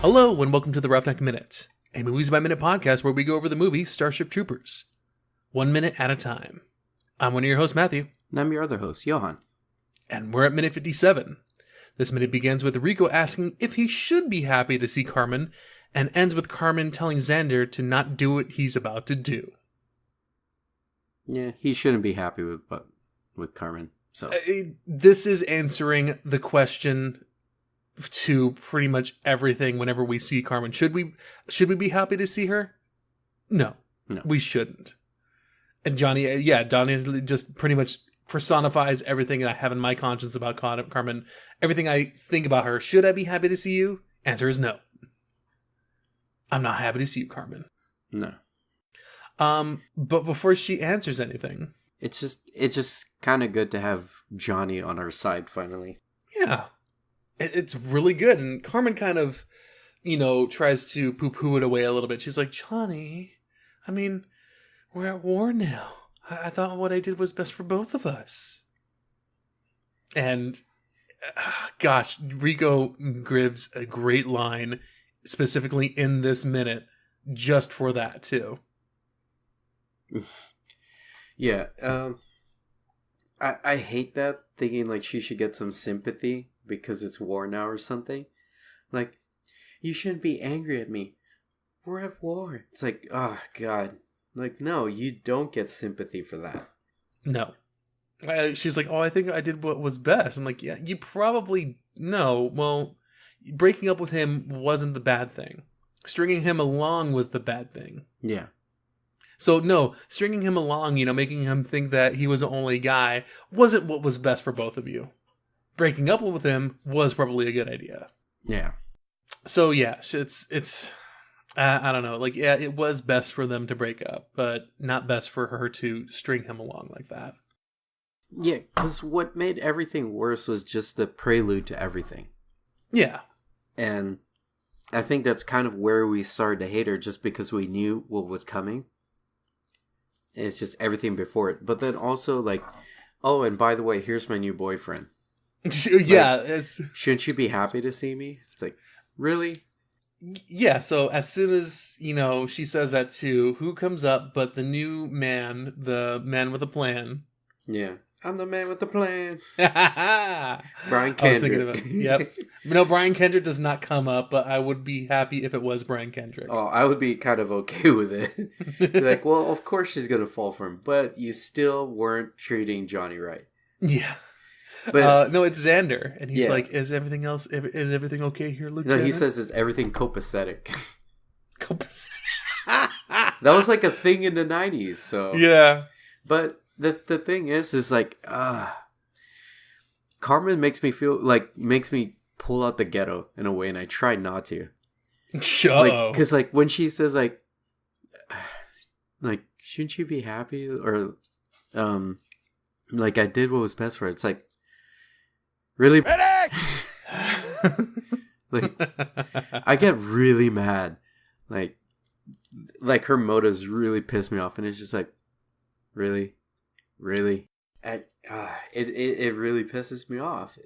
Hello and welcome to the Roughneck Minute, a Movies by Minute podcast where we go over the movie Starship Troopers, 1 minute at a time. I'm one of your hosts, Matthew. And I'm your other host, Johann. And we're at minute 57. This minute begins with Rico asking if he should be happy to see Carmen, and ends with Carmen telling Zander to not do what he's about to do. Yeah, he shouldn't be happy with Carmen. So this is answering the question to pretty much everything whenever we see Carmen. Should we be happy to see her? No, we shouldn't. And Johnny just pretty much personifies everything that I have in my conscience about Carmen. Everything I think about her. Should I be happy to see you? Answer is no. I'm not happy to see you, Carmen. No. But before she answers anything, it's just kind of good to have Johnny on our side finally. Yeah. It's really good. And Carmen kind of, tries to poo-poo it away a little bit. She's like, Johnny, I mean, we're at war now. I thought what I did was best for both of us. And, gosh, Rico gives a great line, specifically in this minute, just for that, too. Yeah. I hate that, thinking like she should get some sympathy because it's war now or something. Like, you shouldn't be angry at me. We're at war. It's like, oh, God. Like, no, you don't get sympathy for that. No. She's like, oh, I think I did what was best. I'm like, yeah, you probably know. Well, breaking up with him wasn't the bad thing. Stringing him along was the bad thing. Yeah. So, no, stringing him along, making him think that he was the only guy wasn't what was best for both of you. Breaking up with him was probably a good idea. Yeah. So, yeah, it's I don't know. Like, yeah, it was best for them to break up, but not best for her to string him along like that. Yeah, because what made everything worse was just the prelude to everything. Yeah. And I think that's kind of where we started to hate her, just because we knew what was coming. It's just everything before it. But then also, like, oh, and by the way, here's my new boyfriend. Yeah. Like, shouldn't you be happy to see me? It's like, really? Yeah, so as soon as, she says that too, who comes up but the new man, the man with a plan? Yeah. I'm the man with the plan. Brian Kendrick. Yep. No, Brian Kendrick does not come up, but I would be happy if it was Brian Kendrick. Oh, I would be kind of okay with it. Like, well, of course she's going to fall for him, but you still weren't treating Johnny right. Yeah. But no, it's Zander, and he's like, is everything okay here, Lieutenant? No, he says, is everything copacetic? That was like a thing in the 90s, so. Yeah. But the thing is like, Carmen makes me pull out the ghetto in a way, and I try not to. Because, like, when she says, like, shouldn't you be happy? Or, like, I did what was best for her. It's like, really? Like, I get really mad. Like her motives really piss me off, and it's just like, really? It really pisses me off.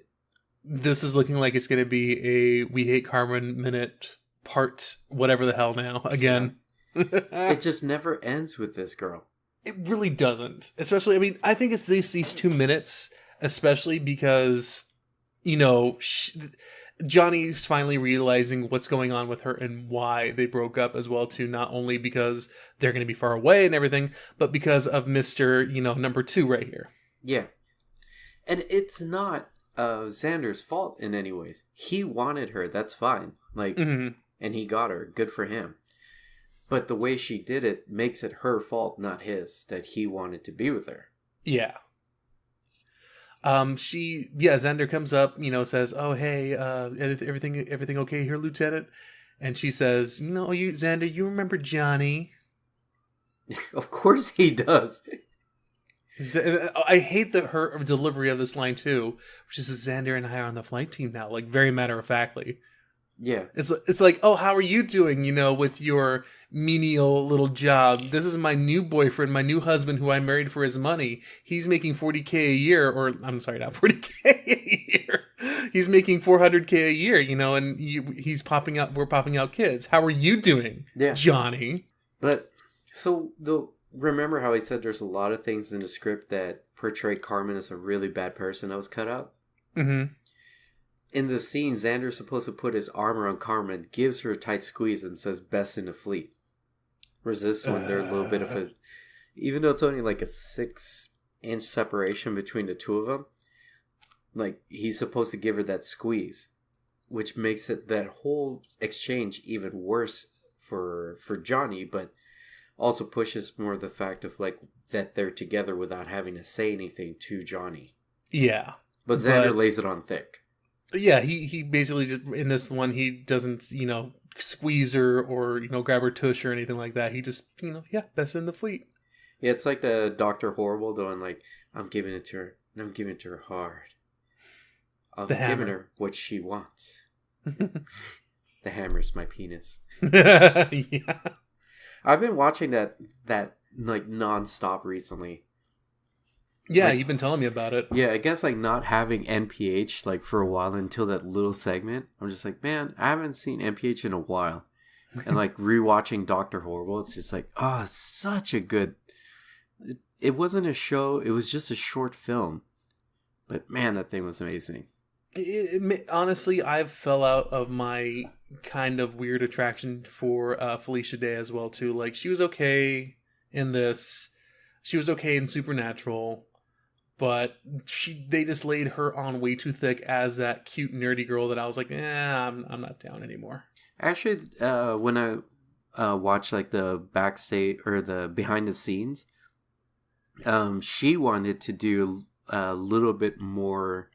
This is looking like it's going to be a We Hate Carmen Minute part whatever the hell now again. It just never ends with this girl. It really doesn't. Especially, I think it's these 2 minutes, especially because, Johnny's finally realizing what's going on with her and why they broke up as well, too. Not only because they're going to be far away and everything, but because of Mr., number 2 right here. Yeah. And it's not Xander's fault in any ways. He wanted her. That's fine. Like, and he got her. Good for him. But the way she did it makes it her fault, not his, that he wanted to be with her. Yeah. Xander comes up, says, oh, hey, everything okay here, Lieutenant? And she says, Xander, you remember Johnny? Of course he does. I hate her delivery of this line, too. She says, Xander and I are on the flight team now, like, very matter-of-factly. Yeah. It's like, oh, how are you doing, with your menial little job? This is my new boyfriend, my new husband who I married for his money. He's making $40K a year, or I'm sorry, not $40K a year. He's making $400K a year, and he's popping out, we're popping out kids. How are you doing, Johnny? But, remember how he said there's a lot of things in the script that portray Carmen as a really bad person that was cut out? Mm-hmm. In the scene, Xander's supposed to put his arm around Carmen, gives her a tight squeeze, and says, "Best in the fleet." Whereas this one, there's a little bit of a... Even though it's only like a 6-inch separation between the two of them, like, he's supposed to give her that squeeze, which makes that whole exchange even worse for Johnny, but also pushes more the fact of, like, that they're together without having to say anything to Johnny. Yeah. But Xander lays it on thick. Yeah, he basically just, in this one, he doesn't, squeeze her or, grab her tush or anything like that. He just, best in the fleet. Yeah, it's like the Dr. Horrible doing, like, I'm giving it to her, and I'm giving it to her hard. I'm giving her what she wants. The hammer's my penis. Yeah. I've been watching that like, non-stop recently. Yeah, like, you've been telling me about it. Yeah, I guess, like, not having NPH, like, for a while until that little segment. I'm just like, man, I haven't seen NPH in a while. And, like, rewatching Dr. Horrible, it's just like, such a good... It wasn't a show, it was just a short film. But, man, that thing was amazing. Honestly, I've fell out of my kind of weird attraction for Felicia Day as well, too. Like, she was okay in this. She was okay in Supernatural. But they just laid her on way too thick as that cute nerdy girl that I was like, I'm not down anymore. Actually, when I watched, like, the backstage or the behind the scenes, she wanted to do a little bit more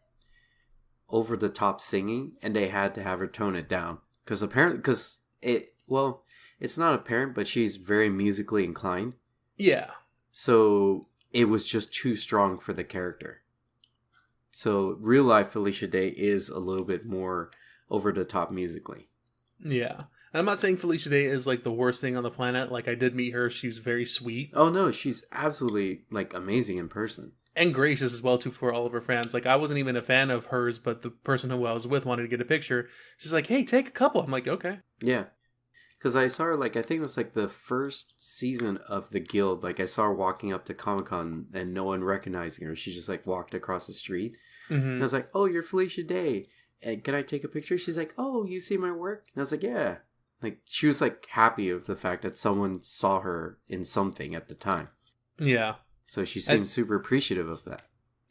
over the top singing, and they had to have her tone it down it's not apparent, but she's very musically inclined. Yeah. So it was just too strong for the character. So real life Felicia Day is a little bit more over the top musically. Yeah. And I'm not saying Felicia Day is, like, the worst thing on the planet. Like, I did meet her. She was very sweet. Oh, no. She's absolutely, like, amazing in person. And gracious as well, too, for all of her fans. Like, I wasn't even a fan of hers, but the person who I was with wanted to get a picture. She's like, hey, take a couple. I'm like, okay. Yeah. Because I saw her, like, I think it was, like, the first season of The Guild. Like, I saw her walking up to Comic-Con and no one recognizing her. She just, like, walked across the street. Mm-hmm. And I was like, oh, you're Felicia Day. And can I take a picture? She's like, oh, you see my work? And I was like, yeah. Like, she was, like, happy of the fact that someone saw her in something at the time. Yeah. So she seemed super appreciative of that.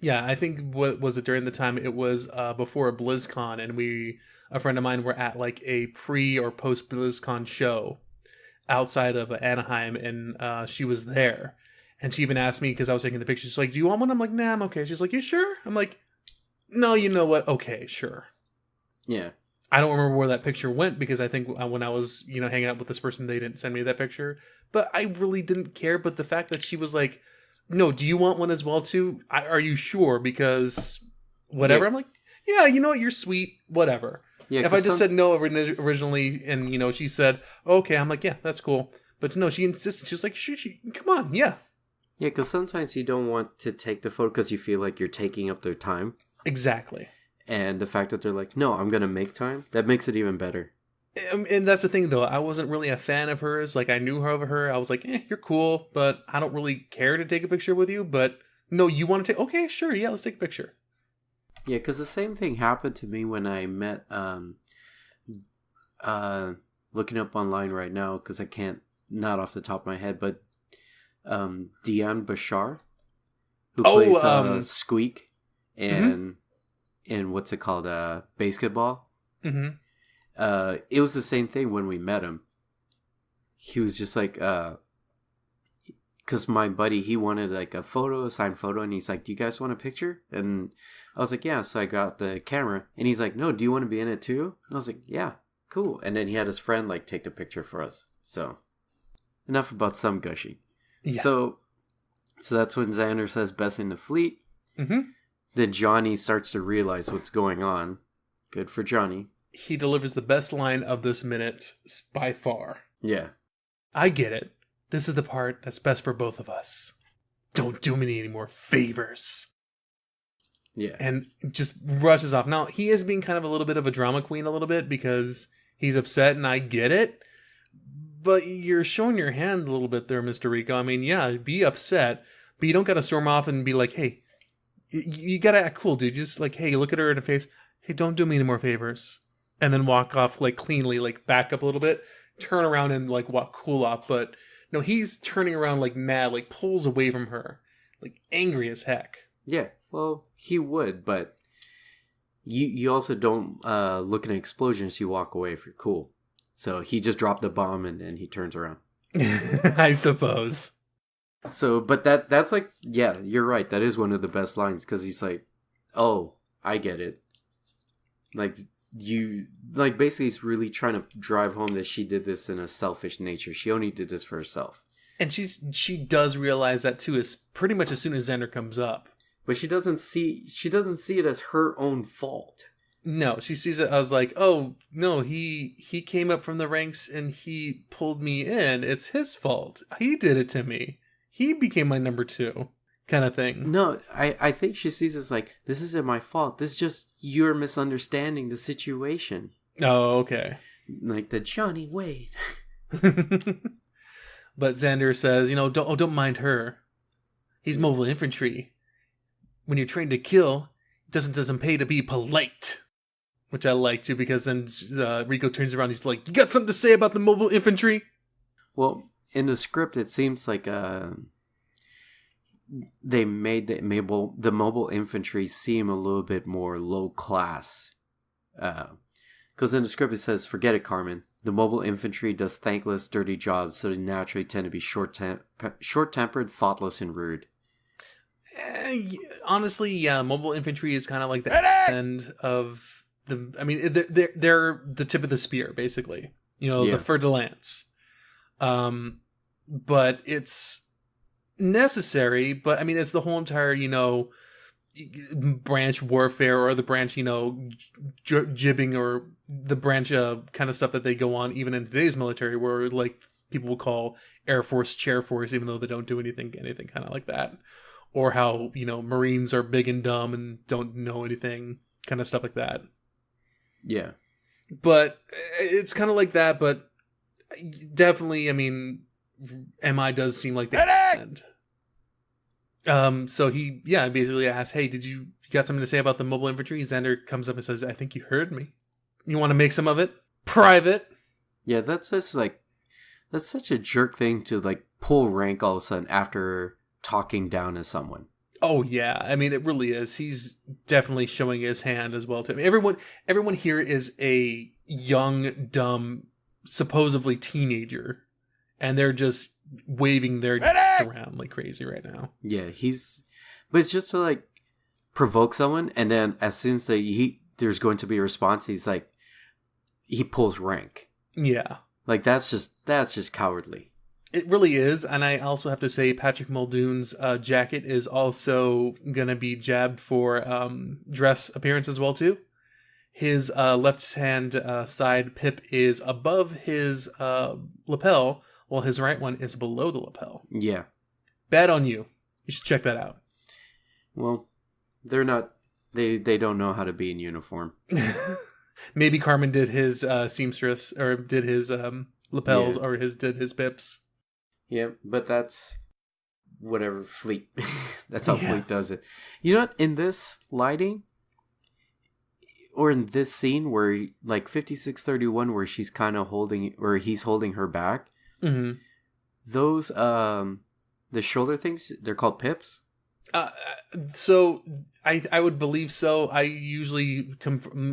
Yeah, I think, what was it, during the time, it was before BlizzCon, and a friend of mine were at, like, a pre or post BlizzCon show outside of Anaheim, and she was there. And she even asked me, because I was taking the picture, she's like, do you want one? I'm like, nah, I'm okay. She's like, you sure? I'm like, no, you know what? Okay, sure. Yeah. I don't remember where that picture went, because I think when I was, hanging out with this person, they didn't send me that picture. But I really didn't care. But the fact that she was like, no, do you want one as well, too? Are you sure? Because whatever. Yeah. I'm like, yeah, you know what? You're sweet. Whatever. Yeah, if I just said no originally and, she said, okay, I'm like, yeah, that's cool. But no, she insisted. She was like, come on, yeah. Yeah, because sometimes you don't want to take the photo because you feel like you're taking up their time. Exactly. And the fact that they're like, no, I'm going to make time, that makes it even better. And that's the thing, though. I wasn't really a fan of hers. Like, I knew her over her. I was like, you're cool, but I don't really care to take a picture with you. But no, you want to take... Okay, sure, yeah, let's take a picture. Yeah, because the same thing happened to me when I met... looking up online right now, because I can't... Not off the top of my head, but... Diane Bashar, who plays Squeak and what's it called, basketball. Mm-hmm. It was the same thing when we met him. He was just like, because my buddy, he wanted like a signed photo, and he's like, do you guys want a picture? And I was like, yeah. So I got the camera, and he's like, no, do you want to be in it too? And I was like, yeah, cool. And then he had his friend like take the picture for us. So enough about some gushing. Yeah. So that's when Xander says best in the fleet. Mm-hmm. Then Johnny starts to realize what's going on. Good for Johnny. he delivers the best line of this minute by far. Yeah. I get it. This is the part that's best for both of us. Don't do me any more favors. Yeah. And just rushes off. Now, he is being kind of a little bit of a drama queen a little bit because he's upset, and I get it. But you're showing your hand a little bit there, Mr. Rico. I mean, yeah, be upset, but you don't got to storm off and be like, hey, you got to act cool, dude. Just like, hey, look at her in the face. Hey, don't do me any more favors. And then walk off like cleanly, like back up a little bit, turn around and like walk cool off. But no, he's turning around like mad, like pulls away from her, like angry as heck. Yeah, well, he would, but you also don't look at an explosion as you walk away if you're cool. So he just dropped the bomb and he turns around. I suppose. So, but that's like, yeah, you're right. That is one of the best lines because he's like, oh, I get it. Like, basically he's really trying to drive home that she did this in a selfish nature. She only did this for herself. And she does realize that too, is pretty much as soon as Zander comes up. But she doesn't see it as her own fault. No, she sees it as like, oh, no, he came up from the ranks and he pulled me in. It's his fault. He did it to me. He became my number 2 kind of thing. No, I think she sees it as like, this isn't my fault. This is just you're misunderstanding the situation. Oh, okay. Like the Johnny Wade. But Zander says, don't mind her. He's mobile infantry. When you're trained to kill, it doesn't pay to be polite. Which I like too, because then Rico turns around, he's like, you got something to say about the mobile infantry? Well, in the script, it seems like they made the mobile infantry seem a little bit more low class. Because in the script it says, forget it, Carmen. The mobile infantry does thankless, dirty jobs, so they naturally tend to be short-tempered, thoughtless, and rude. Honestly, yeah, mobile infantry is kind of like the end of the... I mean, they're the tip of the spear, basically. The fer de lance. But it's necessary, but I mean, it's the whole entire, branch warfare or the branch, jibbing or the branch kind of stuff that they go on even in today's military where like people will call Air Force chair force even though they don't do anything kind of like that. Or how, Marines are big and dumb and don't know anything, kind of stuff like that. Yeah. But it's kind of like that, but definitely, I mean, MI does seem like the end. So he, basically asks, hey, you got something to say about the mobile infantry? Zander comes up and says, I think you heard me. You want to make some of it private? Yeah, that's such a jerk thing to, like, pull rank all of a sudden after talking down to someone. Oh, yeah. I mean, it really is. He's definitely showing his hand as well, too. I mean, everyone here is a young, dumb, supposedly teenager. And they're just waving their around like crazy right now. Yeah, but it's just to like provoke someone, and then as soon as there's going to be a response, he's like, he pulls rank. Yeah, like that's just cowardly. It really is, and I also have to say Patrick Muldoon's jacket is also gonna be jabbed for dress appearance as well too. His left hand side pip is above his lapel. Well, his right one is below the lapel. Yeah. Bad on you. You should check that out. Well, they're not... They don't know how to be in uniform. Maybe Carmen did his seamstress, or did his lapels, or did his pips. Yeah, but that's... Whatever, Fleet. That's how Fleet does it. You know what? In this lighting... Or in this scene where, like, 5631, where she's kind of holding... Or he's holding her back... Mm-hmm. Those the shoulder things, they're called pips. So I would believe so. I usually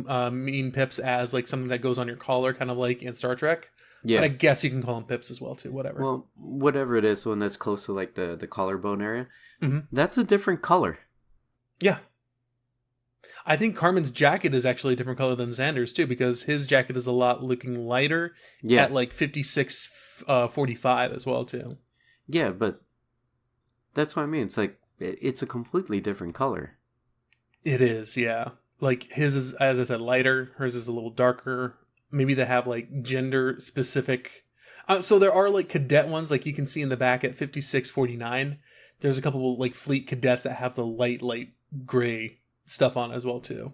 mean pips as like something that goes on your collar, kind of like in Star Trek. Yeah, but I guess you can call them pips as well too. Whatever. Well, whatever it is, the one that's close to like the collarbone area, that's a different color. Yeah. I think Carmen's jacket is actually a different color than Zander's too, because his jacket is a lot looking lighter at like 56:45 as well too. Yeah, but that's what I mean. It's like it's a completely different color. It is, yeah. like his is, as I said, lighter. Hers is a little darker. Maybe they have like gender specific. So there are like cadet ones, like you can see in the back at 5649. There's a couple like fleet cadets that have the light gray stuff on as well too.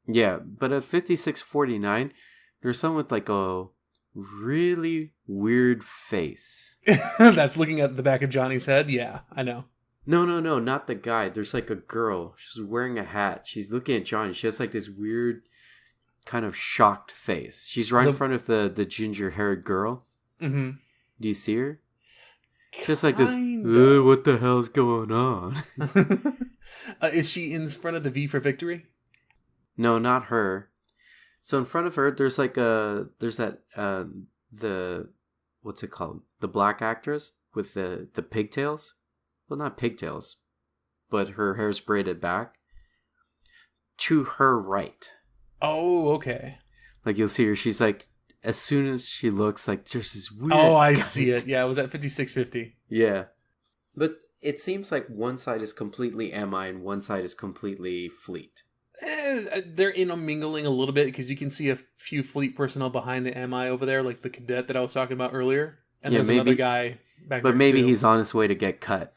Yeah, but at 5649, there's someone with like a really weird face. That's looking at the back of Johnny's head. Yeah, I know. No, not the guy. There's like a girl. She's wearing a hat. She's looking at Johnny. She has like this weird kind of shocked face. She's right in front of the ginger-haired girl. Mm-hmm. Do you see her? Just like this, what the hell's going on? Is she in front of the V for Victory? No, not her. So in front of her, there's like there's that, what's it called? The black actress with the pigtails? Well, not pigtails, but her hair's braided back. To her right. Oh, okay. Like you'll see her, she's like, as soon as she looks like just this weird... Oh, I see it. Yeah, it was at 5650. Yeah. But it seems like one side is completely MI and one side is completely Fleet. They're intermingling a little bit because you can see a few Fleet personnel behind the MI over there, like the cadet that I was talking about earlier. And there's another guy back there. But maybe too. He's on his way to get cut.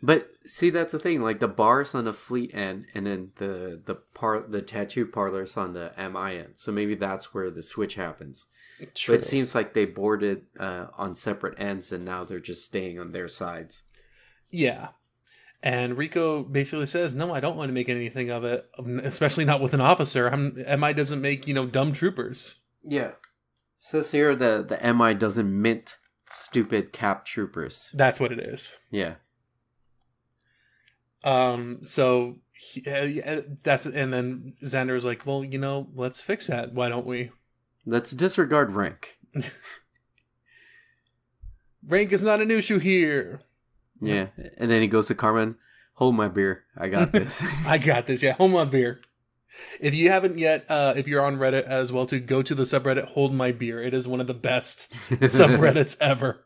But see, that's the thing. Like the bar's on the Fleet end, and then the tattoo parlor's on the MI end. So maybe that's where the switch happens. True. But it seems like they boarded on separate ends, and now they're just staying on their sides. Yeah, and Rico basically says, "No, I don't want to make anything of it, especially not with an officer. MI doesn't make dumb troopers." Yeah, says here the MI doesn't mint stupid cap troopers. That's what it is. Yeah. So that's, and then Xander's like, well, let's fix that. Why don't we? Let's disregard rank. Rank is not an issue here. Yeah. And then he goes to Carmen, hold my beer. I got this. I got this. Yeah. Hold my beer. If you haven't yet, if you're on Reddit as well, to go to the subreddit, Hold My Beer. It is one of the best subreddits ever.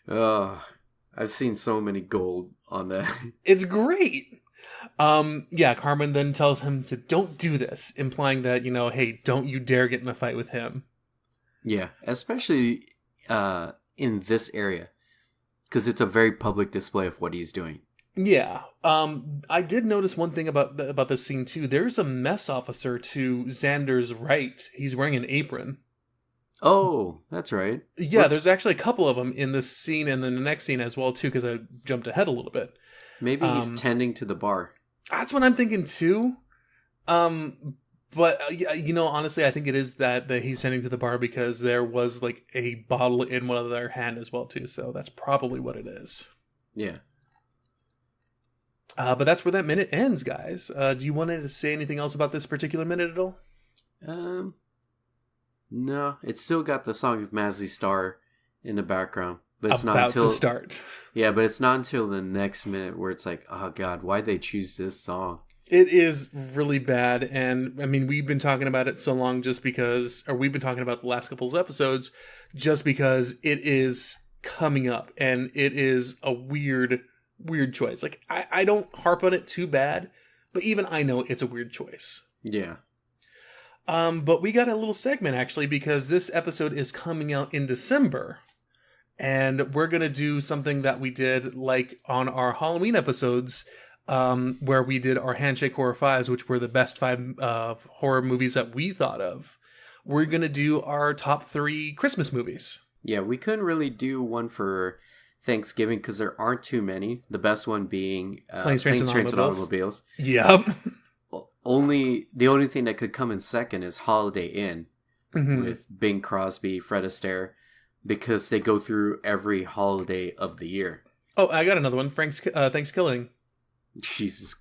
Oh, I've seen so many gold on that. It's great. Yeah, Carmen then tells him to don't do this, implying that, hey, don't you dare get in a fight with him. Yeah, especially in this area, because it's a very public display of what he's doing. Yeah. I did notice one thing about this scene too. There's a mess officer to Xander's right. He's wearing an apron. Oh, that's right. Yeah, there's actually a couple of them in this scene and then the next scene as well, too, because I jumped ahead a little bit. Maybe he's tending to the bar. That's what I'm thinking, too. But, honestly, I think it is that he's tending to the bar because there was, like, a bottle in one of their hand as well, too. So that's probably what it is. Yeah. But that's where that minute ends, guys. Do you want to say anything else about this particular minute at all? No, it's still got the song of Mazzy Star in the background. But it's about not until to start. Yeah, but it's not until the next minute where it's like, oh god, why'd they choose this song? It is really bad, and I mean, we've been talking about it so long we've been talking about the last couple of episodes just because it is coming up, and it is a weird choice. Like, I don't harp on it too bad, but even I know it's a weird choice. Yeah. But we got a little segment, actually, because this episode is coming out in December. And we're going to do something that we did, like, on our Halloween episodes, where we did our Handshake Horror 5s, which were the best 5 horror movies that we thought of. We're going to do our top 3 Christmas movies. Yeah, we couldn't really do one for Thanksgiving because there aren't too many. The best one being Planes, Trains, and Automobiles. Yep. The only thing that could come in second is Holiday Inn with Bing Crosby, Fred Astaire, because they go through every holiday of the year. Oh, I got another one. Thanksgiving. Jesus.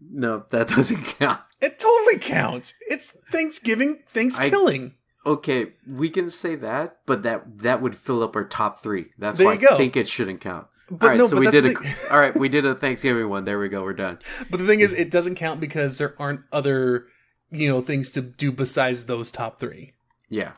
No, that doesn't count. It totally counts. It's Thanksgiving. Okay, we can say that, but that would fill up our top 3. That's there why I think it shouldn't count. But we did a Thanksgiving one. There we go. We're done. But the thing is, it doesn't count because there aren't other, things to do besides those top 3. Yeah.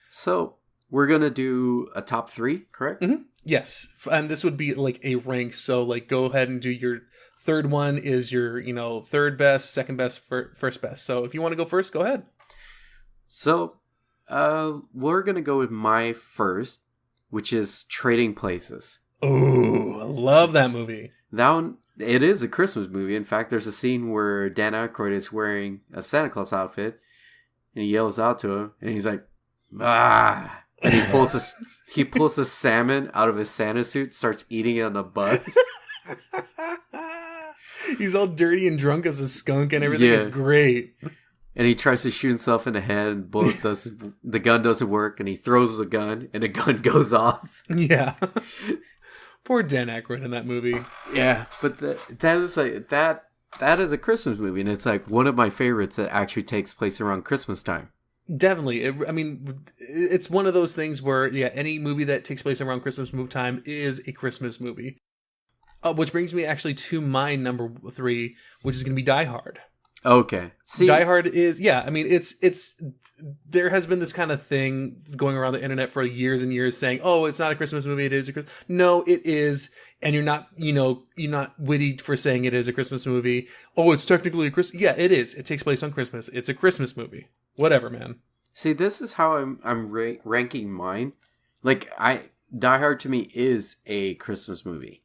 So we're gonna do a top 3, correct? Mm-hmm. Yes, and this would be like a rank. So, like, go ahead and do your Third one is your, third best, second best, first best. So if you want to go first, go ahead. So, we're going to go with my first, which is Trading Places. Oh, I love that movie. That one, it is a Christmas movie. In fact, there's a scene where Dan Aykroyd is wearing a Santa Claus outfit, and he yells out to him, and he's like, "Ah!" And he pulls a salmon out of his Santa suit, starts eating it on a bus. He's all dirty and drunk as a skunk and everything. It's great. And he tries to shoot himself in the head, and the gun doesn't work, and he throws the gun, and the gun goes off. Yeah. Poor Dan Aykroyd in that movie. Yeah, but that is a Christmas movie, and it's like one of my favorites that actually takes place around Christmas time. Definitely. It's one of those things where, any movie that takes place around Christmas time is a Christmas movie. Which brings me actually to my number 3, which is going to be Die Hard. Okay. See, Die Hard is, it's there has been this kind of thing going around the internet for years and years saying, oh, it's not a Christmas movie, it is a Christmas. No, it is. And you're not witty for saying it is a Christmas movie. Oh, it's technically a Christmas. Yeah, it is. It takes place on Christmas. It's a Christmas movie. Whatever, man. See, this is how I'm ranking mine. Like, Die Hard to me is a Christmas movie.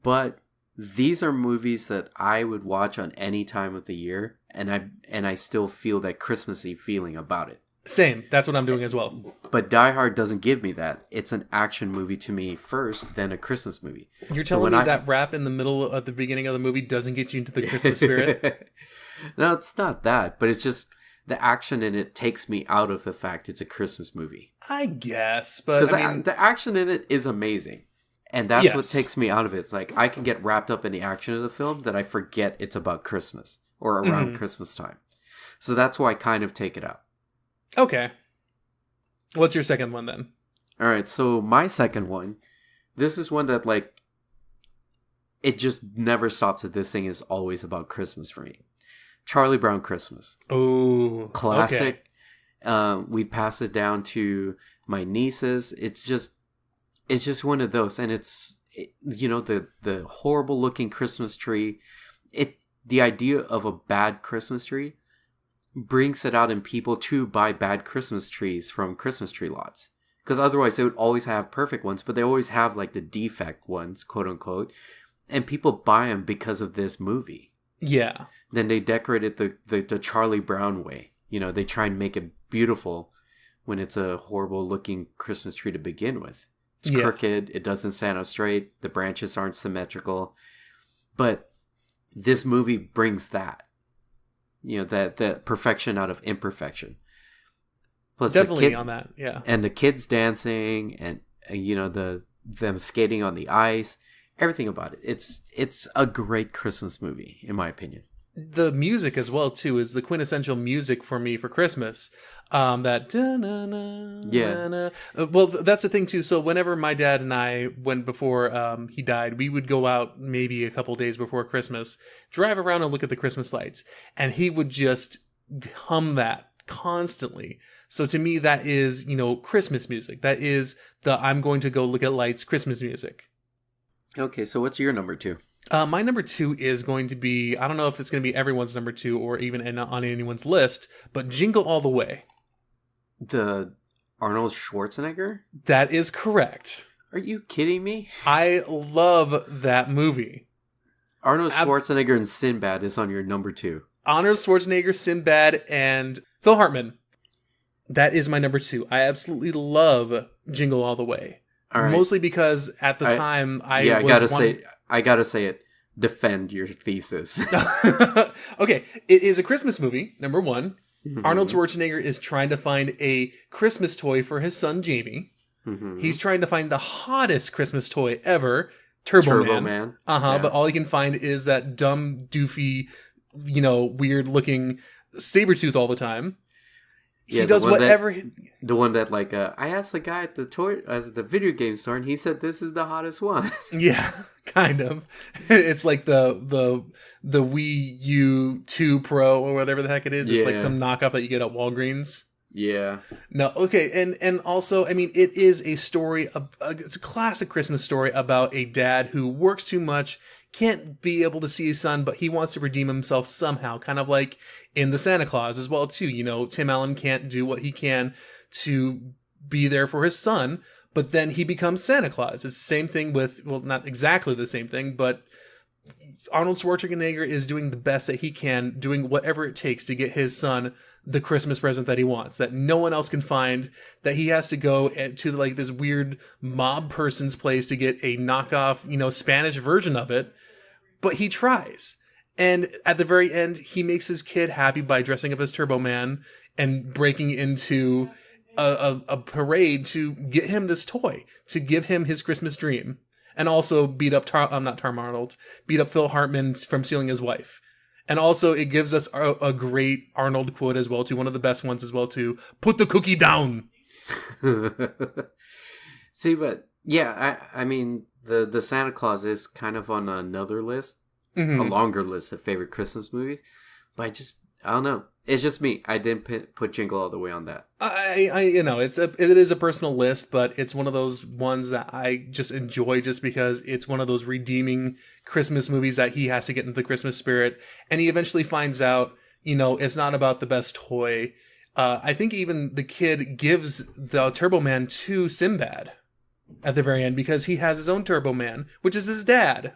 But these are movies that I would watch on any time of the year, and I still feel that Christmassy feeling about it. Same. That's what I'm doing as well. But Die Hard doesn't give me that. It's an action movie to me first, then a Christmas movie. You're telling me that rap in the middle at the beginning of the movie doesn't get you into the Christmas spirit? No, it's not that, but it's just the action in it takes me out of the fact it's a Christmas movie. I guess, but because the action in it is amazing. And that's what takes me out of it. It's like I can get wrapped up in the action of the film that I forget it's about Christmas or around Christmas time. So that's why I kind of take it out. Okay. What's your second one then? All right. So my second one, this is one that like, it just never stops that this thing is always about Christmas for me. Charlie Brown Christmas. Oh, classic. Okay. We pass it down to my nieces. It's just one of those, and the horrible looking Christmas tree. The idea of a bad Christmas tree brings it out in people to buy bad Christmas trees from Christmas tree lots, because otherwise they would always have perfect ones, but they always have like the defect ones, quote unquote, and people buy them because of this movie. Yeah. Then they decorate it the Charlie Brown way. They try and make it beautiful when it's a horrible looking Christmas tree to begin with. It's crooked. It doesn't stand up straight. The branches aren't symmetrical. But this movie brings that. That perfection out of imperfection. Plus definitely on that, yeah. And the kids dancing and them skating on the ice. Everything about it. It's a great Christmas movie, in my opinion. The music as well too is the quintessential music for me for Christmas. That well, that's the thing too. So whenever my dad and I went before he died, we would go out maybe a couple days before Christmas, drive around and look at the Christmas lights, and he would just hum that constantly. So to me, that is Christmas music. That is the I'm going to go look at lights Christmas music. Okay, so what's your number 2? My number 2 is going to be, I don't know if it's going to be everyone's number 2 or even on anyone's list, but Jingle All the Way. The Arnold Schwarzenegger? That is correct. Are you kidding me? I love that movie. Arnold Schwarzenegger and Sinbad is on your number 2. Arnold Schwarzenegger, Sinbad, and Phil Hartman. That is my number 2. I absolutely love Jingle All the Way. All right. Mostly because at the time I gotta say it. Defend your thesis. Okay, it is a Christmas movie. Number 1, Arnold Schwarzenegger is trying to find a Christmas toy for his son Jamie. He's trying to find the hottest Christmas toy ever, Turbo Man. Yeah. But all he can find is that dumb, doofy, weird looking Sabretooth all the time. He does whatever. The one that I asked the guy at the video game store, and he said this is the hottest one. Yeah, kind of. It's like the Wii U 2 Pro or whatever the heck it is. It's like some knockoff that you get at Walgreens. Yeah. No. Okay. And also, it is a story. It's a classic Christmas story about a dad who works too much, can't be able to see his son, but he wants to redeem himself somehow, kind of like in the Santa Claus as well too. Tim Allen can't do what he can to be there for his son, but then he becomes Santa Claus. It's the same thing with, well, not exactly the same thing, but Arnold Schwarzenegger is doing the best that he can, doing whatever it takes to get his son the Christmas present that he wants, that no one else can find, that he has to go to like this weird mob person's place to get a knockoff, Spanish version of it. But he tries. And at the very end, he makes his kid happy by dressing up as Turbo Man and breaking into a parade to get him this toy, to give him his Christmas dream. And also beat up not Tom Arnold, beat up Phil Hartman from stealing his wife. And also it gives us a great Arnold quote as well too, one of the best ones as well too. Put the cookie down. See, but yeah, I mean the Santa Claus is kind of on another list, a longer list of favorite Christmas movies. But I don't know. It's just me. I didn't put Jingle All the Way on that. It is a personal list, but it's one of those ones that I just enjoy just because it's one of those redeeming Christmas movies that he has to get into the Christmas spirit. And he eventually finds out, it's not about the best toy. I think even the kid gives the Turbo Man to Sinbad at the very end because he has his own Turbo Man, which is his dad.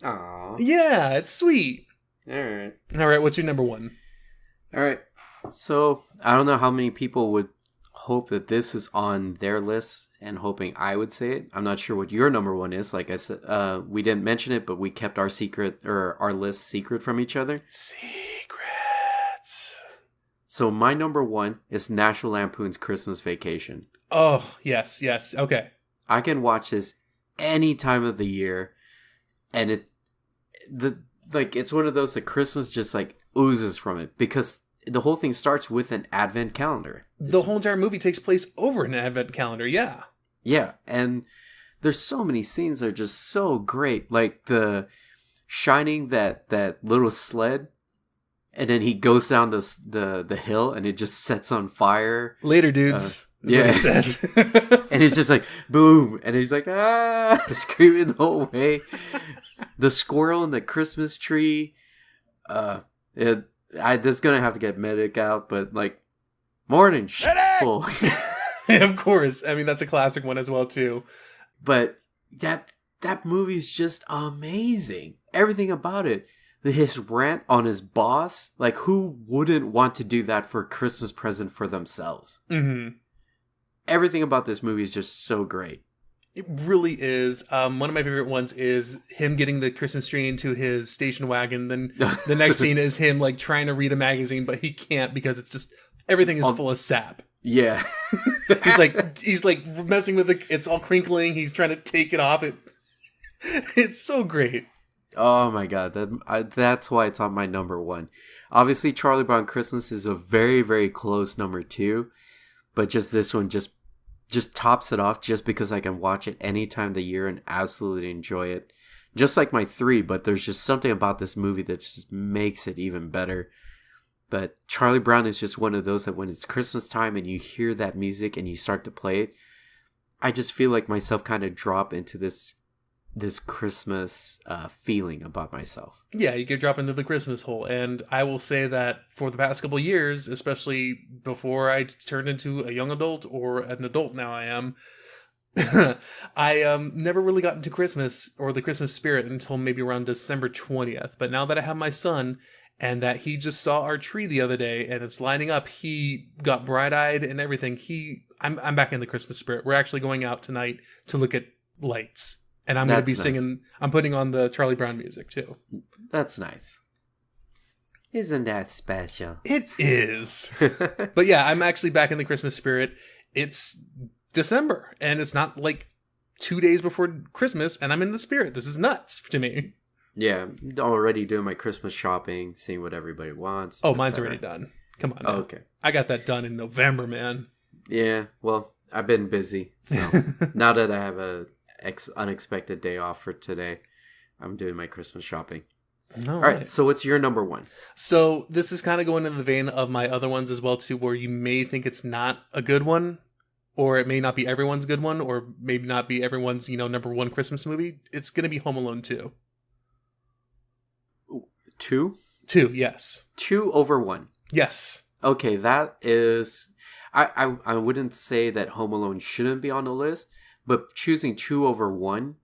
Aww. Yeah, it's sweet. All right, what's your number one? All right. So I don't know how many people would hope that this is on their list and hoping I would say it. I'm not sure what your number one is. Like I said, we didn't mention it, but we kept our list secret from each other. Secrets. So my number one is National Lampoon's Christmas Vacation. Oh, yes. Okay. I can watch this any time of the year, and it's one of those that Christmas just like oozes from it because the whole thing starts with an advent calendar. The whole entire movie takes place over an advent calendar, yeah. Yeah, and there's so many scenes that are just so great. Like the shining that little sled, and then he goes down the hill and it just sets on fire. Later, dudes. Is what he says. And it's just like, boom. And he's like, screaming the whole way. The squirrel and the Christmas tree. This is going to have to get medic out, but like, morning. Of course. I mean, that's a classic one as well, too. But that movie is just amazing. Everything about it. His rant on his boss. Like, who wouldn't want to do that for a Christmas present for themselves? Mm-hmm. Everything about this movie is just so great. It really is. One of my favorite ones is him getting the Christmas tree into his station wagon. Then the next scene is him like trying to read a magazine, but he can't because it's just everything is full of sap. Yeah. he's like messing with it. It's all crinkling. He's trying to take it off. It's so great. Oh my god, that's why it's on my number one. Obviously, Charlie Brown Christmas is a very, very close number two, but just this one just tops it off just because I can watch it any time of the year and absolutely enjoy it. Just like my three, but there's just something about this movie that just makes it even better. But Charlie Brown is just one of those that when it's Christmas time and you hear that music and you start to play it, I just feel like myself kind of drop into this Christmas feeling about myself. Yeah, you could drop into the Christmas hole. And I will say that for the past couple of years, especially before I turned into a young adult or an adult now I am, I never really got into Christmas or the Christmas spirit until maybe around December 20th. But now that I have my son and that he just saw our tree the other day and it's lining up, he got bright-eyed and everything. I'm back in the Christmas spirit. We're actually going out tonight to look at lights. And I'm going to be singing, I'm putting on the Charlie Brown music too. That's nice. Isn't that special? It is. But yeah, I'm actually back in the Christmas spirit. It's December and it's not like 2 days before Christmas and I'm in the spirit. This is nuts to me. Yeah, I'm already doing my Christmas shopping, seeing what everybody wants. Oh, mine's already done. Come on. Oh, okay. I got that done in November, man. Yeah, well, I've been busy. So now that I have a unexpected day off for today, I'm doing my Christmas shopping. All right, so what's your number one? So this is kind of going in the vein of my other ones as well too, where you may think it's not a good one, or it may not be everyone's good one, or maybe not be everyone's number one Christmas movie. It's going to be Home Alone 2. 2? 2, yes. 2 over 1. Yes. Okay, that is... I wouldn't say that Home Alone shouldn't be on the list, but choosing 2 over 1...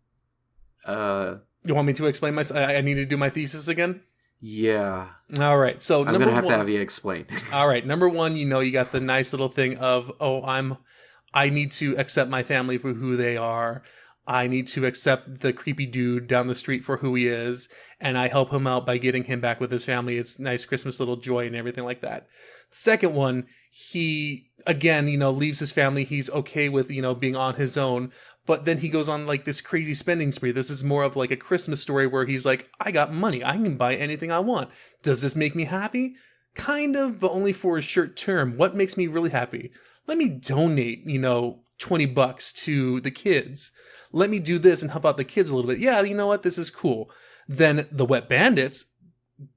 You want me to explain I need to do my thesis again? Yeah. All right. So I'm going to have to have you explain. All right. Number 1, you got the nice little thing of, I need to accept my family for who they are. I need to accept the creepy dude down the street for who he is. And I help him out by getting him back with his family. It's nice Christmas little joy and everything like that. Second one, he, again, leaves his family. He's okay with, being on his own. But then he goes on like this crazy spending spree. This is more of like a Christmas story where he's like, I got money. I can buy anything I want. Does this make me happy? Kind of, but only for a short term. What makes me really happy? Let me donate, $20 to the kids. Let me do this and help out the kids a little bit. Yeah, you know what? This is cool. Then the wet bandits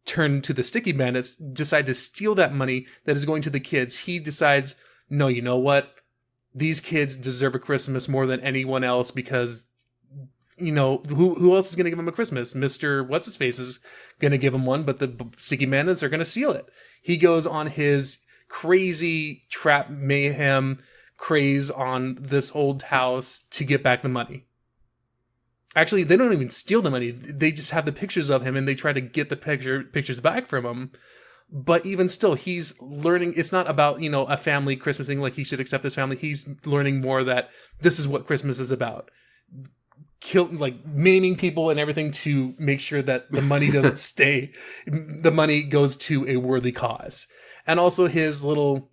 turn to the sticky bandits, decide to steal that money that is going to the kids. He decides, no, you know what? These kids deserve a Christmas more than anyone else because, who else is going to give them a Christmas? Mr. What's-His-Face is going to give them one, but the sticky bandits are going to steal it. He goes on his crazy trap mayhem craze on this old house to get back the money. Actually, they don't even steal the money. They just have the pictures of him and they try to get the pictures back from him. But even still, he's learning. It's not about, a family Christmas thing, like he should accept his family. He's learning more that this is what Christmas is about. Maiming people and everything to make sure that the money doesn't stay. The money goes to a worthy cause. And also his little,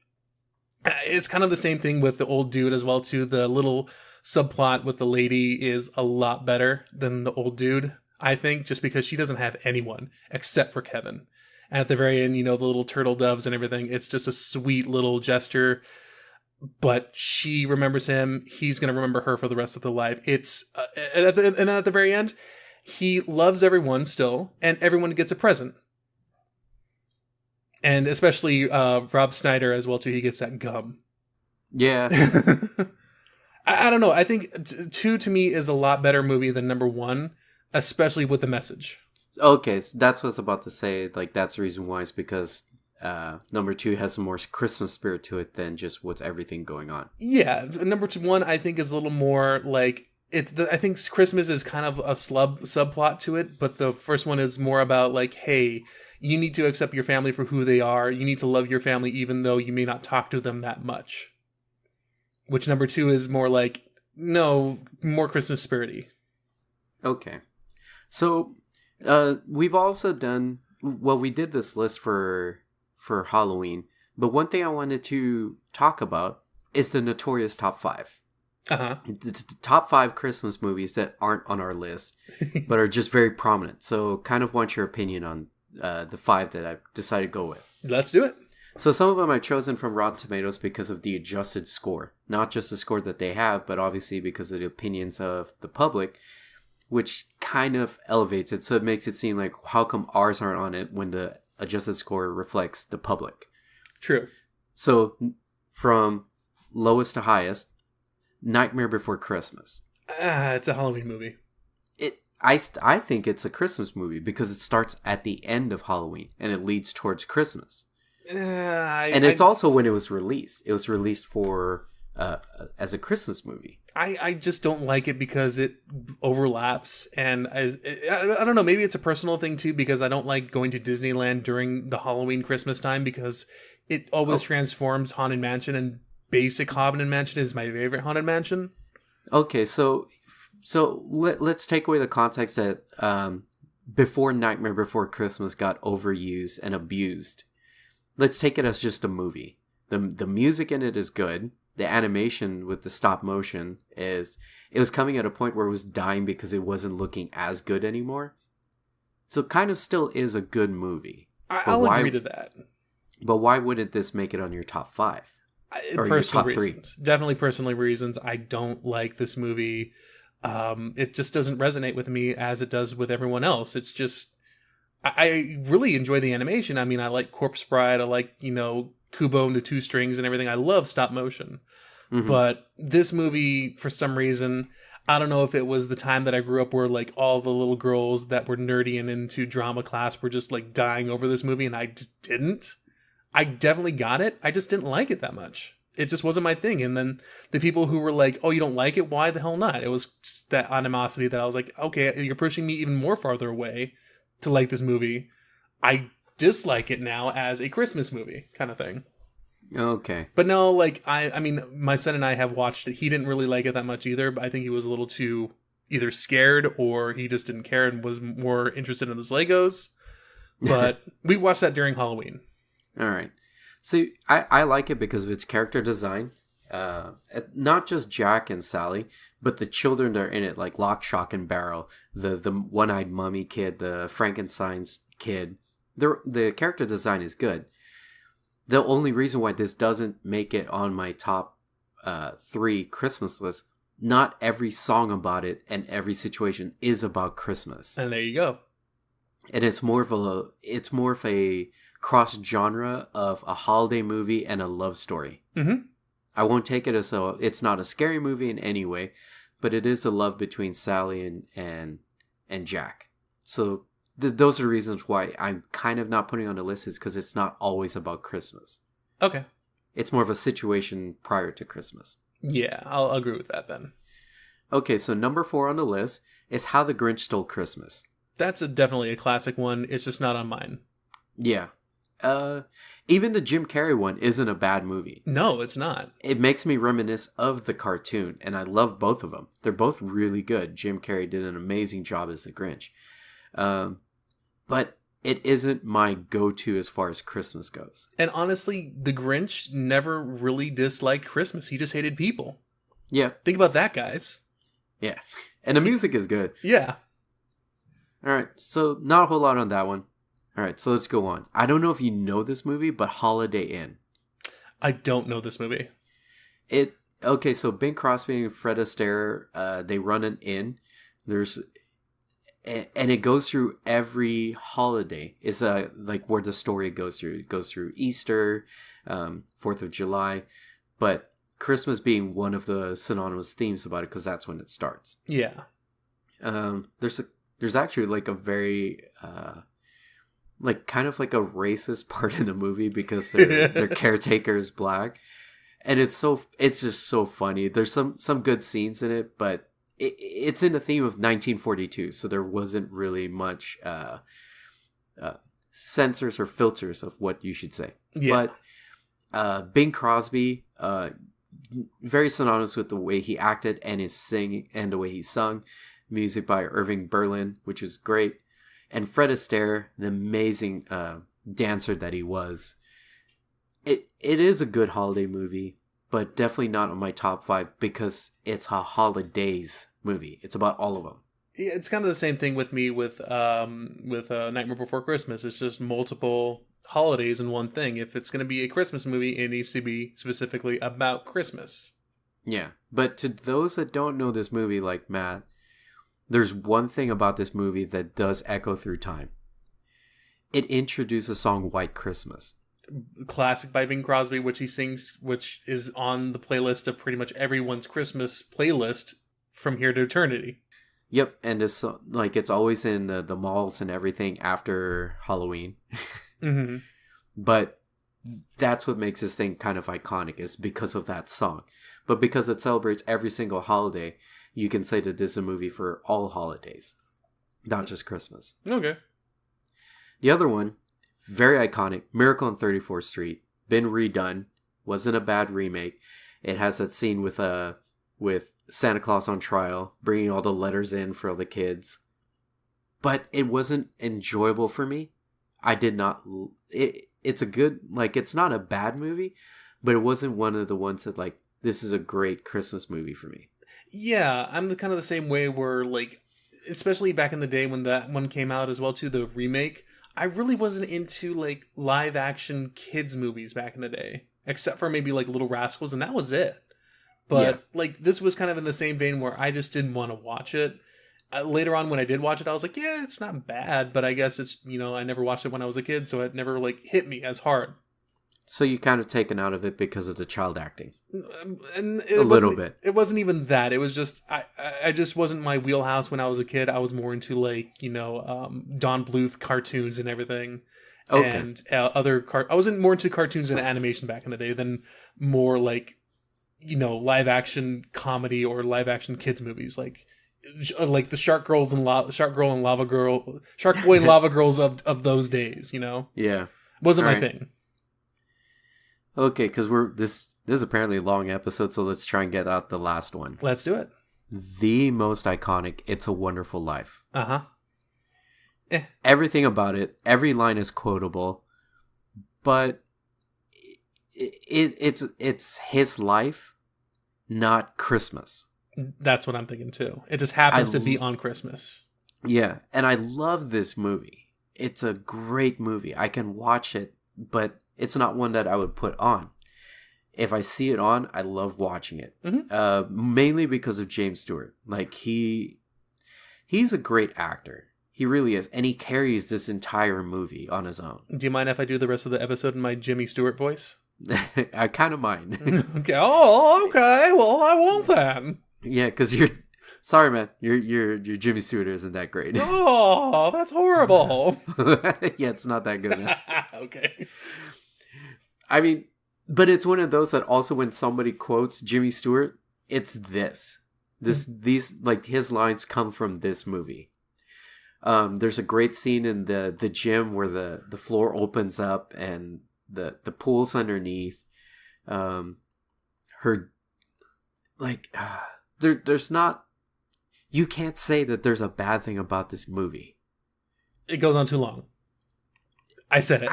it's kind of the same thing with the old dude as well, too. The little subplot with the lady is a lot better than the old dude, I think, just because she doesn't have anyone except for Kevin. And at the very end, the little turtle doves and everything, it's just a sweet little gesture. But she remembers him. He's going to remember her for the rest of their life. It's and then at the very end, he loves everyone still, and everyone gets a present. And especially Rob Schneider as well, too. He gets that gum. Yeah. I don't know. I think 2 to me is a lot better movie than number 1, especially with the message. Okay, so that's what I was about to say. Like, that's the reason why is because number 2 has some more Christmas spirit to it than just what's everything going on. Yeah, number 1 I think is a little more like I think Christmas is kind of a subplot to it, but the first one is more about like, hey, you need to accept your family for who they are. You need to love your family even though you may not talk to them that much. Which number 2 is more like, no, more Christmas spirity. Okay, so. We've also done, we did this list for Halloween, but one thing I wanted to talk about is the notorious top 5. Uh-huh. The top 5 Christmas movies that aren't on our list, but are just very prominent. So kind of want your opinion on the 5 that I've decided to go with. Let's do it. So some of them I've chosen from Rotten Tomatoes because of the adjusted score. Not just the score that they have, but obviously because of the opinions of the public, which kind of elevates it. So it makes it seem like, how come ours aren't on it when the adjusted score reflects the public? True. So from lowest to highest, Nightmare Before Christmas. It's a Halloween movie. I think it's a Christmas movie because it starts at the end of Halloween and it leads towards Christmas. It's also when it was released. It was released for as a Christmas movie. I just don't like it because it overlaps, and I don't know, maybe it's a personal thing too, because I don't like going to Disneyland during the Halloween Christmas time because it always transforms Haunted Mansion, and basic Haunted Mansion is my favorite Haunted Mansion. Okay, so let's take away the context that before Nightmare Before Christmas got overused and abused. Let's take it as just a movie. The music in it is good. The animation with the stop motion it was coming at a point where it was dying because it wasn't looking as good anymore. So it kind of still is a good movie. I'll agree to that. But why wouldn't this make it on your top 5? Or your top reasons. 3? Definitely personal reasons. I don't like this movie. It just doesn't resonate with me as it does with everyone else. It's just, I really enjoy the animation. I mean, I like Corpse Bride. I like, Kubo and the Two Strings and everything. I love stop motion. Mm-hmm. But this movie, for some reason, I don't know if it was the time that I grew up where like all the little girls that were nerdy and into drama class were just like dying over this movie and I just didn't. I definitely got it. I just didn't like it that much. It just wasn't my thing. And then the people who were like, oh, you don't like it? Why the hell not? It was just that animosity that I was like, okay, you're pushing me even more farther away to like this movie. I dislike it now as a Christmas movie kind of thing. Okay. But no, like, I mean, my son and I have watched it. He didn't really like it that much either, but I think he was a little too either scared or he just didn't care and was more interested in his Legos. But we watched that during Halloween. All right. So I like it because of its character design. Not just Jack and Sally, but the children that are in it, like Lock, Shock, and Barrel, the one-eyed mummy kid, the Frankenstein's kid. The character design is good. The only reason why this doesn't make it on my top 3 Christmas list, not every song about it and every situation is about Christmas. And there you go. And it's more of a cross genre of a holiday movie and a love story. Mm-hmm. I won't take it as it's not a scary movie in any way, but it is a love between Sally and Jack. So those are the reasons why I'm kind of not putting it on the list, is because it's not always about Christmas. Okay. It's more of a situation prior to Christmas. Yeah, I'll agree with that then. Okay, so number 4 on the list is How the Grinch Stole Christmas. That's definitely a classic one. It's just not on mine. Yeah. Even the Jim Carrey one isn't a bad movie. No, it's not. It makes me reminisce of the cartoon, and I love both of them. They're both really good. Jim Carrey did an amazing job as the Grinch. But it isn't my go-to as far as Christmas goes. And honestly, the Grinch never really disliked Christmas. He just hated people. Yeah. Think about that, guys. Yeah. And the music is good. Yeah. All right. So not a whole lot on that one. All right. So let's go on. I don't know if you know this movie, but Holiday Inn. I don't know this movie. Okay, so Bing Crosby and Fred Astaire, they run an inn. And it goes through every holiday. It's like where the story goes through. It goes through Easter, 4th of July, but Christmas being one of the synonymous themes about it, because that's when it starts. Yeah. There's actually like a very like kind of like a racist part in the movie because their caretaker is black, and it's just so funny. There's some good scenes in it, but it's in the theme of 1942, so there wasn't really much censors or filters of what you should say. Yeah. But Bing Crosby, very synonymous with the way he acted and his singing and the way he sung. Music by Irving Berlin, which is great. And Fred Astaire, the amazing dancer that he was. It is a good holiday movie, but definitely not on my top 5 because it's a holidays movie. It's about all of them. Yeah, it's kind of the same thing with me with Nightmare Before Christmas. It's just multiple holidays in one thing. If it's going to be a Christmas movie, it needs to be specifically about Christmas. Yeah, but to those that don't know this movie like Matt, there's one thing about this movie that does echo through time. It introduced the song White Christmas. Classic by Bing Crosby, which he sings, which is on the playlist of pretty much everyone's Christmas playlist from here to eternity. Yep, and it's like it's always in the malls and everything after Halloween. Mm-hmm. But that's what makes this thing kind of iconic, is because of that song. But because it celebrates every single holiday, you can say that this is a movie for all holidays, not just Christmas. Okay. The other one, very iconic, Miracle on 34th Street, been redone, wasn't a bad remake. It has that scene with Santa Claus on trial, bringing all the letters in for all the kids. But it wasn't enjoyable for me. I did not... It's a good... Like, it's not a bad movie, but it wasn't one of the ones that, like, this is a great Christmas movie for me. Yeah, I'm kind of the same way where, like, especially back in the day when that one came out as well, too, the remake, I really wasn't into, like, live-action kids movies back in the day. Except for maybe, like, Little Rascals, and that was it. But, like, this was kind of in the same vein where I just didn't want to watch it. Later on, when I did watch it, I was like, yeah, it's not bad, but I guess it's, I never watched it when I was a kid, so it never, like, hit me as hard. So you kind of taken out of it because of the child acting. And a little bit. It wasn't even that. It was just I just wasn't my wheelhouse when I was a kid. I was more into like Don Bluth cartoons and everything. Okay. And I wasn't more into cartoons and animation back in the day than more like live action comedy or live action kids movies like the Shark Girl and Lava Girl, Shark Boy and Lava Girls of those days. Yeah, wasn't my thing. Okay, because this is apparently a long episode, so let's try and get out the last one. Let's do it. The most iconic, It's a Wonderful Life. Uh-huh. Everything about it, every line is quotable, but it's his life, not Christmas. That's what I'm thinking too. It just happens to be on Christmas. Yeah, and I love this movie. It's a great movie. I can watch it, but it's not one that I would put on. If I see it on, I love watching it. Mm-hmm. Mainly because of James Stewart. Like he's a great actor. He really is, and he carries this entire movie on his own. Do you mind if I do the rest of the episode in my Jimmy Stewart voice? I kind of mind. Okay. Oh, okay. Well, I won't then. Yeah, because sorry, man. Your Jimmy Stewart isn't that great. Oh, that's horrible. Yeah, it's not that good. Okay. I mean, but it's one of those that also when somebody quotes Jimmy Stewart, it's these like his lines come from this movie. There's a great scene in the gym where the floor opens up and the pool's underneath. There's not. You can't say that there's a bad thing about this movie. It goes on too long. I said it.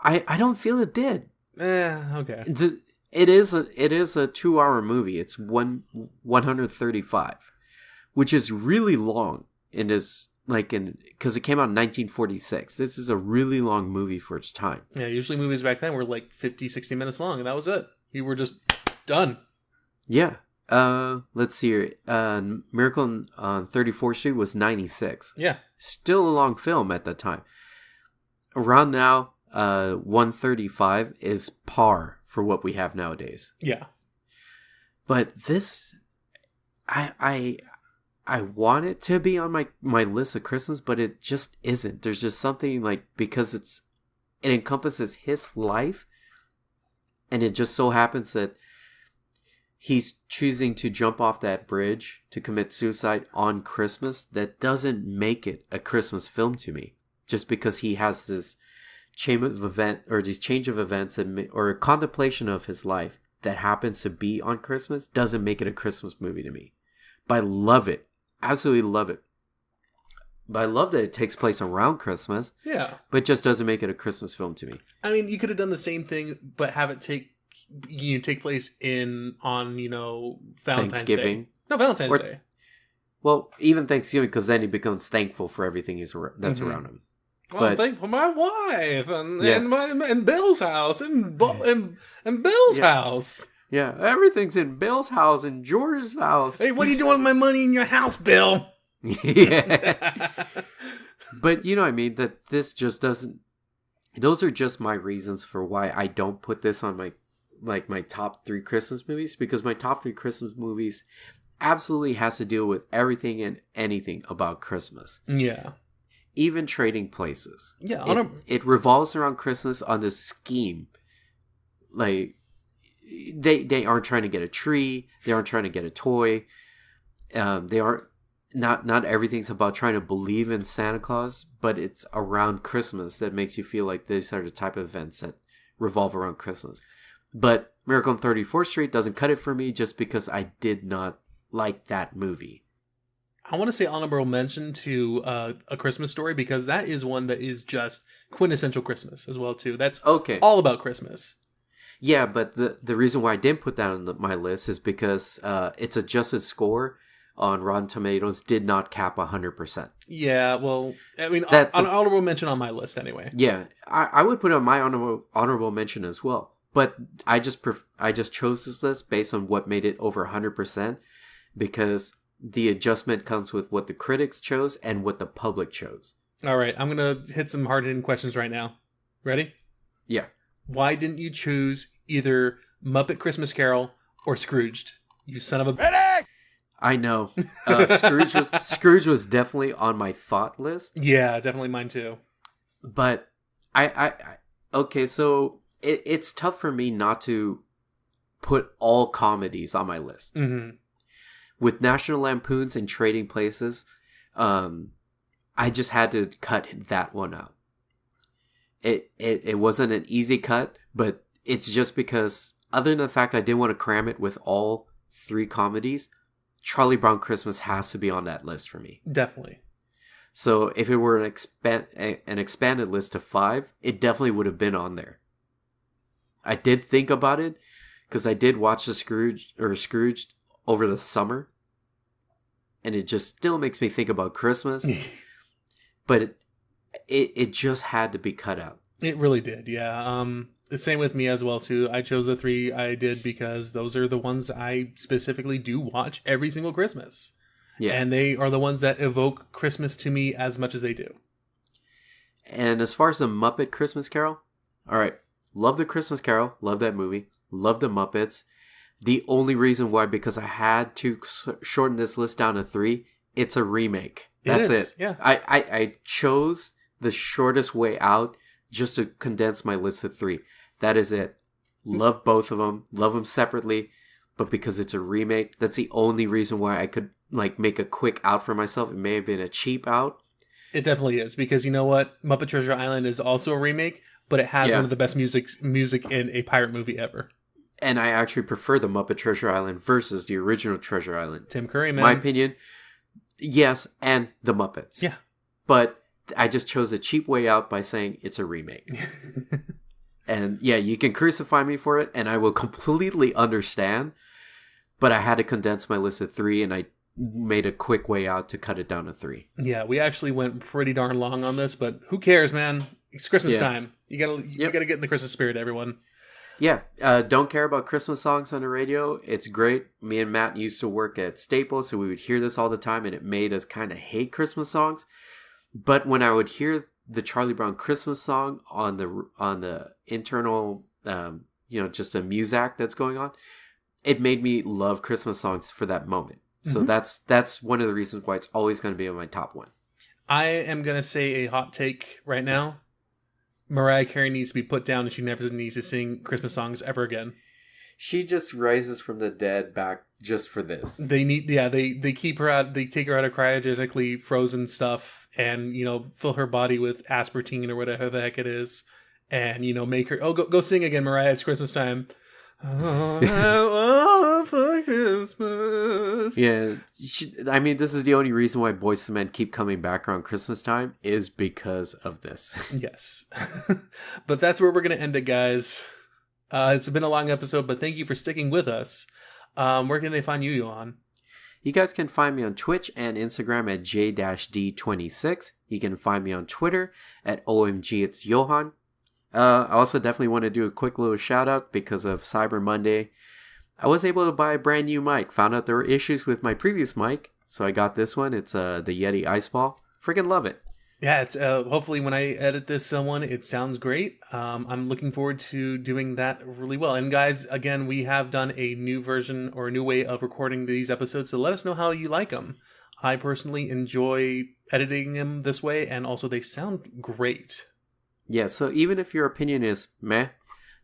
I don't feel it did. Okay. It is a 2-hour movie. It's 135, which is really long. And is because it came out in 1946. This is a really long movie for its time. Yeah, usually movies back then were like 50, 60 minutes long, and that was it. You were just done. Yeah. Let's see here. Miracle on 34th Street was 96. Yeah. Still a long film at that time. Around now, 135 is par for what we have nowadays. Yeah. But this, I want it to be on my list of Christmas, but it just isn't. There's just something because it encompasses his life, and it just so happens that he's choosing to jump off that bridge to commit suicide on Christmas. That doesn't make it a Christmas film to me. Just because he has this change of events or a contemplation of his life that happens to be on Christmas doesn't make it a Christmas movie to me. But I love it. Absolutely love it. But I love that it takes place around Christmas. Yeah. But it just doesn't make it a Christmas film to me. I mean, you could have done the same thing, but have it take place on Valentine's Thanksgiving. Day. No, Valentine's Day. Well, even Thanksgiving, because then he becomes thankful for everything that's around him. Well, I'm thankful for my wife and Bill's house and Bill's house. Yeah, everything's in Bill's house and George's house. Hey, what are you doing with my money in your house, Bill? Yeah. But you know what I mean? That this just doesn't... Those are just my reasons for why I don't put this on my top 3 Christmas movies. Because my top 3 Christmas movies absolutely has to deal with everything and anything about Christmas. Yeah. Even Trading Places. Yeah. It revolves around Christmas on this scheme. Like... They aren't trying to get a tree. They aren't trying to get a toy. They aren't. Not everything's about trying to believe in Santa Claus, but it's around Christmas that makes you feel like these are the type of events that revolve around Christmas. But Miracle on 34th Street doesn't cut it for me just because I did not like that movie. I want to say honorable mention to A Christmas Story because that is one that is just quintessential Christmas as well too. That's all about Christmas. Yeah, but the reason why I didn't put that on my list is because its adjusted score on Rotten Tomatoes did not cap 100%. Yeah, well, I mean, an honorable mention on my list anyway. Yeah, I would put it on my honorable mention as well. But I just chose this list based on what made it over 100% because the adjustment comes with what the critics chose and what the public chose. All right, I'm going to hit some hard-hitting questions right now. Ready? Yeah. Why didn't you choose either Muppet Christmas Carol or Scrooged? You son of a... Medic! I know. Scrooge was definitely on my thought list. Yeah, definitely mine too. But okay, so it's tough for me not to put all comedies on my list. Mm-hmm. With National Lampoons and Trading Places, I just had to cut that one out. It wasn't an easy cut, but it's just because, other than the fact I didn't want to cram it with all 3 comedies, Charlie Brown Christmas has to be on that list for me. Definitely. So if it were an expanded list of 5, it definitely would have been on there. I did think about it because I did watch the Scrooged over the summer, and it just still makes me think about Christmas. But it just had to be cut out. It really did, yeah. The same with me as well too. I chose the 3 I did because those are the ones I specifically do watch every single Christmas. Yeah. And they are the ones that evoke Christmas to me as much as they do. And as far as the Muppet Christmas Carol, all right, love the Christmas Carol, love that movie, love the Muppets. The only reason why, because I had to shorten this list down to 3, it's a remake. That's it. Yeah. I chose the shortest way out just to condense my list to 3. That is it. Love both of them. Love them separately. But because it's a remake, that's the only reason why I could make a quick out for myself. It may have been a cheap out. It definitely is, because you know what? Muppet Treasure Island is also a remake, but it has one of the best music in a pirate movie ever. And I actually prefer the Muppet Treasure Island versus the original Treasure Island. Tim Curry, man. My opinion, yes, and the Muppets. Yeah. But I just chose a cheap way out by saying it's a remake. And yeah, you can crucify me for it, and I will completely understand. But I had to condense my list to 3, and I made a quick way out to cut it down to 3. Yeah, we actually went pretty darn long on this, but who cares, man? It's Christmas time. You gotta get in the Christmas spirit, everyone. Yeah, don't care about Christmas songs on the radio. It's great. Me and Matt used to work at Staples, so we would hear this all the time, and it made us kind of hate Christmas songs. But when I would hear the Charlie Brown Christmas song on the internal, just a muzak that's going on, it made me love Christmas songs for that moment. So that's one of the reasons why it's always going to be on my top 1. I am going to say a hot take right now. Mariah Carey needs to be put down, and she never needs to sing Christmas songs ever again. She just rises from the dead back just for this. They keep her out. They take her out of cryogenically frozen stuff, and fill her body with aspartame or whatever the heck it is, and make her go sing again, Mariah. It's Christmas time. All I want for Christmas. Yeah, this is the only reason why Boyz II Men keep coming back around Christmas time is because of this. Yes. But that's where we're going to end it, guys. It's been a long episode, but thank you for sticking with us. Where can they find you, Johann? You guys can find me on Twitch and Instagram at j-d26. You can find me on Twitter at OMG It's Johann. I also definitely want to do a quick little shout out because of Cyber Monday. I was able to buy a brand new mic. Found out there were issues with my previous mic, so I got this one. It's the Yeti Ice Ball. Freaking love it. Yeah, it's hopefully when I edit this one, it sounds great. I'm looking forward to doing that really well. And guys, again, we have done a new version or a new way of recording these episodes, so let us know how you like them. I personally enjoy editing them this way, and also they sound great. Yeah, so even if your opinion is meh,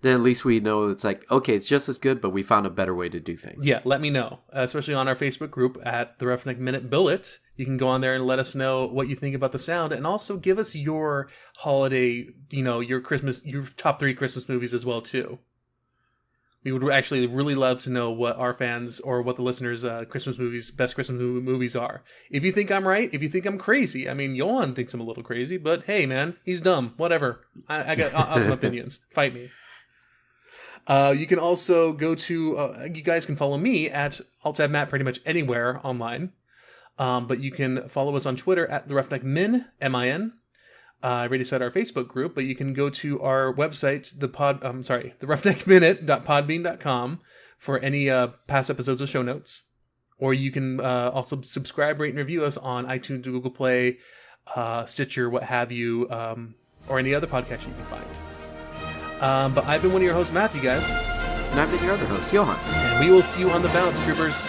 then at least we know it's okay, it's just as good, but we found a better way to do things. Yeah, let me know, especially on our Facebook group at the Roughneck Minute Billet. You can go on there and let us know what you think about the sound, and also give us your holiday, your top 3 Christmas movies as well, too. We would actually really love to know what our fans or what the listeners' best Christmas movies are. If you think I'm right, if you think I'm crazy, Johann thinks I'm a little crazy, but hey, man, he's dumb. Whatever. I got awesome opinions. Fight me. You can also go to, you guys can follow me at AltTabMatt pretty much anywhere online. But you can follow us on Twitter at the Roughneck Min, M-I-N. I already said our Facebook group, but you can go to our website, the roughneckminute.podbean.com for any past episodes of show notes. Or you can also subscribe, rate, and review us on iTunes, Google Play, Stitcher, what have you, or any other podcast you can find. But I've been one of your hosts, Matthew, guys. And I've been your other host, Johann. And we will see you on the bounce, troopers.